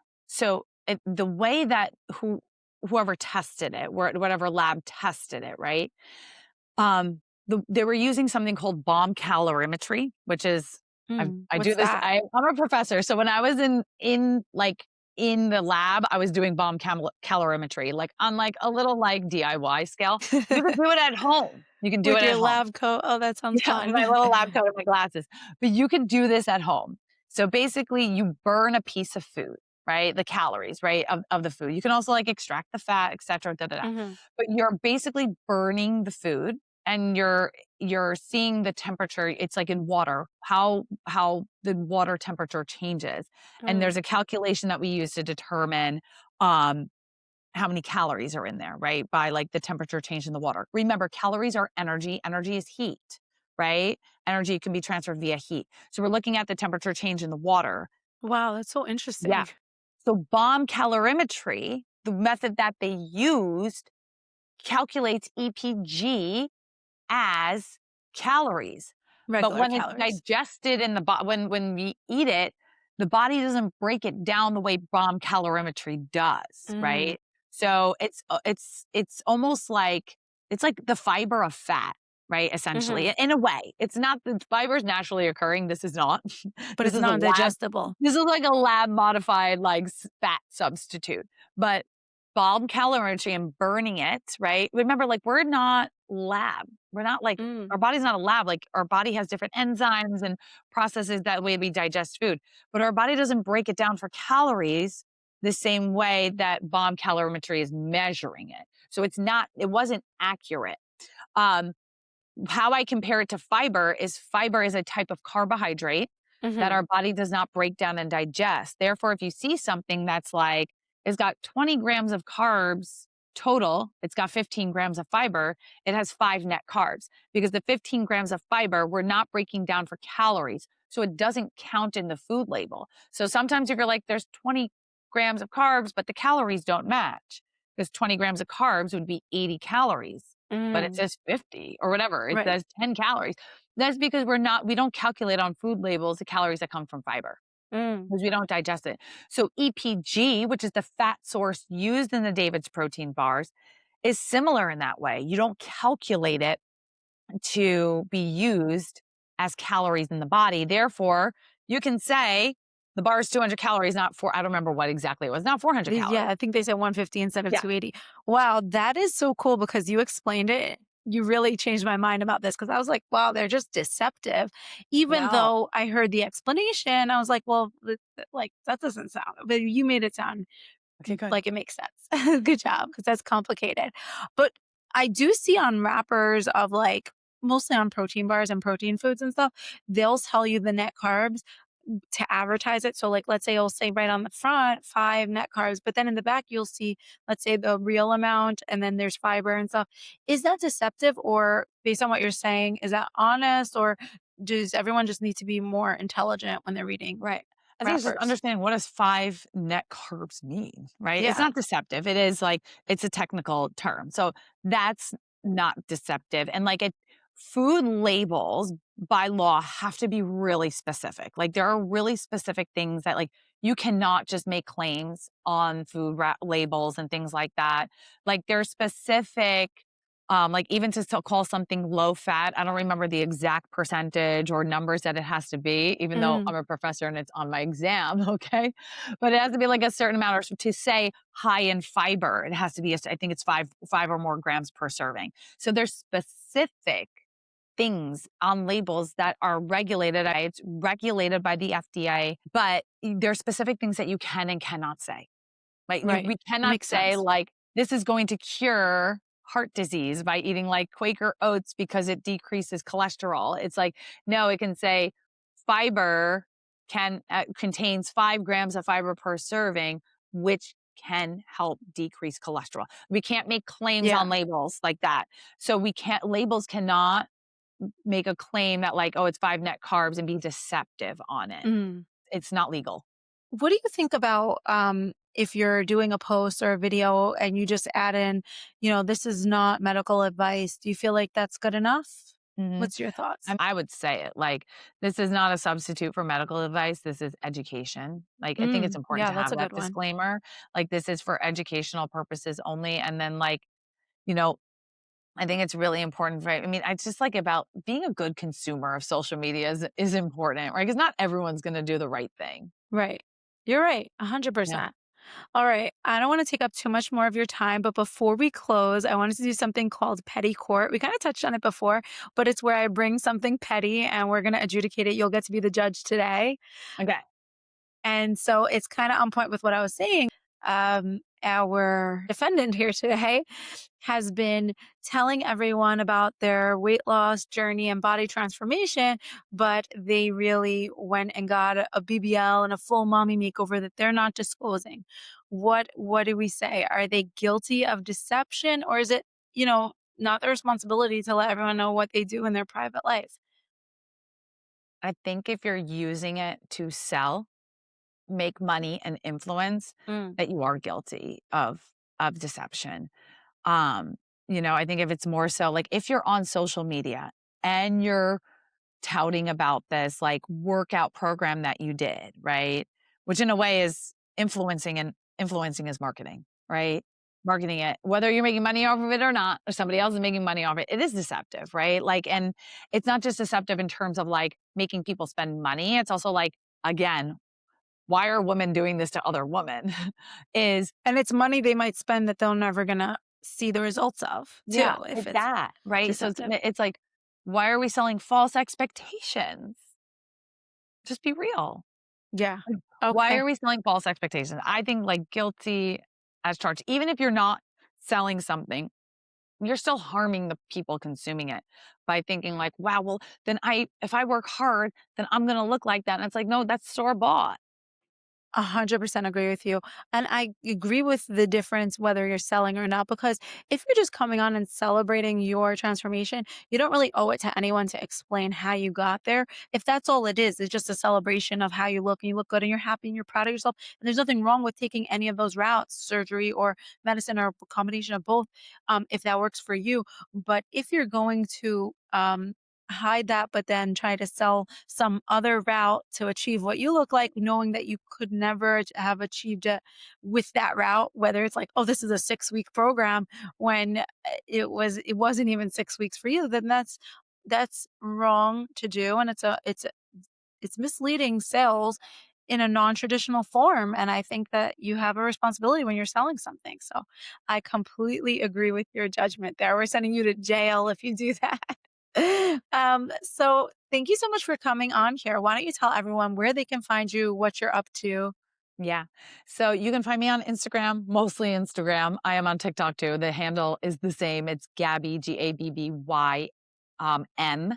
the way that whoever tested it, whatever lab tested it, right? They were using something called bomb calorimetry, which is I do What's this. that? I'm a professor, so when I was in the lab, I was doing bomb calorimetry, like on like a little like DIY scale. You could do it at home. You can do With it your at home. lab coat? Oh, that sounds Yeah, with my fun. little lab coat and my glasses. But you can do this at home. So basically, you burn a piece of food, right? The calories, right, of the food. You can also like extract the fat, et cetera, da, da, da. Hmm. But you're basically burning the food, and you're seeing the temperature. It's like in water, how the water temperature changes. And there's Mm. a calculation that we use to determine um how many calories are in there, right? By like the temperature change in the water. Remember, calories are energy. Energy is heat, right? Energy can be transferred via heat. So we're looking at the temperature change in the water. Wow, that's so Yeah. interesting. So bomb calorimetry, the method that they used, calculates EPG as calories. But Regular when it's calories. digested in the when we eat it, the body doesn't break it down the way bomb calorimetry does, Mm. right? So it's almost like it's like the fiber of fat, right? Essentially, Mhm. in a way, it's not the fiber is naturally occurring. This is not. But This it's is a lab. non-digestible. This is like a lab modified like fat substitute, but bomb calorimetry and burning it, right? Remember, like we're not lab. We're not like Mm. our body's not a lab. Like our body has different enzymes and processes that way we digest food, but our body doesn't break it down for calories the same way that bomb calorimetry is measuring it. So it's not, it wasn't accurate. Um, how I compare it to fiber is a type of carbohydrate that Mhm. our body does not break down and digest. Therefore, if you see something that's like, it's got 20 grams of carbs total, it's got 15 grams of fiber, it has 5 net carbs because the 15 grams of fiber we're not breaking down for calories. So it doesn't count in the food label. So sometimes if you're like, there's 20 grams of carbs, but the calories don't match because 20 grams of carbs would be 80 calories but it Mm. says 50 or whatever. It Right. says 10 calories. That's because we don't calculate on food labels the calories that come from fiber Mm. because we don't digest it. So EPG, which is the fat source used in the David's protein bars, is similar in that way. You don't calculate it to be used as calories in the body. Therefore, you can say the bar is 200 calories, not four. I don't remember what exactly it was, not 400 Yeah, calories. I think they said 150 instead of Yeah. 280. Wow, that is so cool because you explained it. You really changed my mind about this because I was like, wow, they're just deceptive. Even No. though I heard the explanation, I was like, well, like that doesn't sound, but you made it sound Okay, good. like it makes sense. Good job because that's complicated. But I do see on wrappers of like, mostly on protein bars and protein foods and stuff, they'll tell you the net carbs to advertise it. So, like, let's say it'll say right on the front, 5 net carbs, but then in the back, you'll see, let's say, the real amount, and then there's fiber and stuff. Is that deceptive, or based on what you're saying, is that honest, or does everyone just need to be more intelligent when they're reading Right. I think it's just wrappers? understanding what does 5 net carbs mean, right? It's Yeah. not deceptive. It is like it's a technical term. So that's not deceptive. And like it food labels by law have to be really specific. Like there are really specific things that like you cannot just make claims on labels and things like that. Like there's specific like even to still call something low fat, I don't remember the exact percentage or numbers that it has to be, even though Mm, I'm a professor and it's on my exam, okay? But it has to be like a certain amount, or to say high in fiber, it has to be, I think it's five or more grams per serving. So there's specific things on labels that are regulated. It's regulated by the FDA, but there's specific things that you can and cannot say. Like, right. we cannot Makes say, sense. like, "This is going to cure heart disease by eating, like, Quaker oats because it decreases cholesterol." It's like, no, it can say, "Fiber contains 5 grams of fiber per serving, which can help decrease cholesterol." We can't make claims Yeah. on labels like that. So we can't labels cannot make a claim that, like, "Oh, it's 5 net carbs," and be deceptive on it. Mm. It's not legal. What do you think about if you're doing a post or a video and you just add in, this is not medical advice? Do you feel like that's good enough? Mhm. What's your thoughts? I would say it like, this is not a substitute for medical advice. This is education. Like, I think it's important Yeah, to that's have a that good one. disclaimer. Like, this is for educational purposes only. And then, like, you know, I think it's really important, right? I mean, I just like about being a good consumer of social media is important, right? Because not everyone's going to do the right thing. Right. You're right. Yeah. 100%. All right. I don't want to take up too much more of your time, but before we close, I wanted to do something called petty court. We kind of touched on it before, but it's where I bring something petty and we're going to adjudicate it. You'll get to be the judge today. Okay. And so it's kind of on point with what I was saying. Our defendant here today has been telling everyone about their weight loss journey and body transformation, but they really went and got a BBL and a full mommy makeover that they're not disclosing. What do we say? Are they guilty of deception, or is it, not their responsibility to let everyone know what they do in their private life? I think if you're using it to sell, make money and influence, Mm, that you are guilty of deception. I think if it's more so like if you're on social media and you're touting about this like workout program that you did, right? Which in a way is influencing, and influencing is marketing, right? Marketing it, whether you're making money off of it or not, or somebody else is making money off it, it is deceptive, right? Like, and it's not just deceptive in terms of like making people spend money. It's also like, again, why are women doing this to other women? Is And it's money they might spend that they're never gonna see the results of yeah, too, if it's it's that, right? So deceptive. it's like, why are we selling false expectations? Just be real. Yeah. Like, why Okay. are we selling false expectations? I think like guilty as charged. Even if you're not selling something, you're still harming the people consuming it by thinking like, wow, well, then if I work hard, then I'm gonna look like that. And it's like, no, that's store bought. 100% agree with you. And I agree with the difference whether you're selling or not, because if you're just coming on and celebrating your transformation, you don't really owe it to anyone to explain how you got there. If that's all it is, it's just a celebration of how you look and you look good and you're happy and you're proud of yourself. And there's nothing wrong with taking any of those routes, surgery or medicine or a combination of both, if that works for you. But if you're going to, hide that, but then try to sell some other route to achieve what you look like, knowing that you could never have achieved it with that route, whether it's like, oh, this is a 6 week program when it wasn't even 6 weeks for you, then that's wrong to do. And it's misleading sales in a non-traditional form. And I think that you have a responsibility when you're selling something. So I completely agree with your judgment there. We're sending you to jail if you do that. So thank you so much for coming on here. Why don't you tell everyone where they can find you, what you're up to? Yeah. So you can find me on Instagram, mostly Instagram. I am on TikTok too. The handle is the same. It's Gabby, Gabby, M.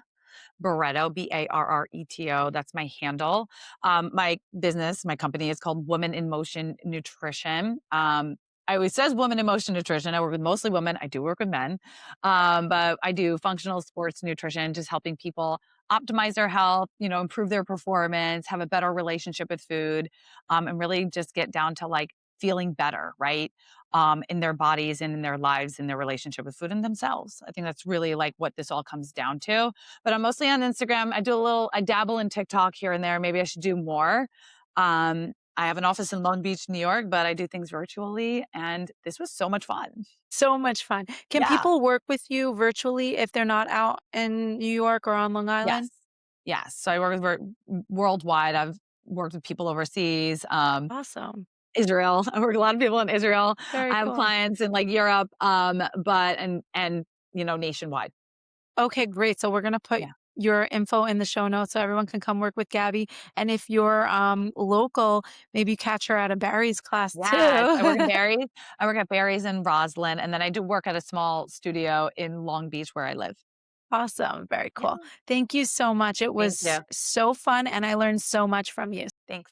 Barreto, Barreto. That's my handle. My business, my company is called Woman in Motion Nutrition. I always says Woman in Motion Nutrition. I work with mostly women. I do work with men, but I do functional sports nutrition, just helping people optimize their health, improve their performance, have a better relationship with food, and really just get down to like feeling better, right? In their bodies and in their lives, in their relationship with food and themselves. I think that's really like what this all comes down to. But I'm mostly on Instagram. I dabble in TikTok here and there. Maybe I should do more. I have an office in Long Beach, New York, but I do things virtually. And this was so much fun. So much fun. Can Yeah. people work with you virtually if they're not out in New York or on Long Yes. Island? Yes. So I work with worldwide. I've worked with people overseas, Awesome. Israel. I work with a lot of people in Israel. Very I have cool. clients in like Europe, but and nationwide. Okay, great. So we're gonna put Yeah. your info in the show notes so everyone can come work with Gabby. And if you're local, maybe catch her at a Barry's class Yes, I work at too. Barry's. I work at Barry's in Roslyn, and then I do work at a small studio in Long Beach where I live. Awesome. Very Yeah, cool. Thank you so much. It thank was you. so fun and I learned so much from you. Thanks.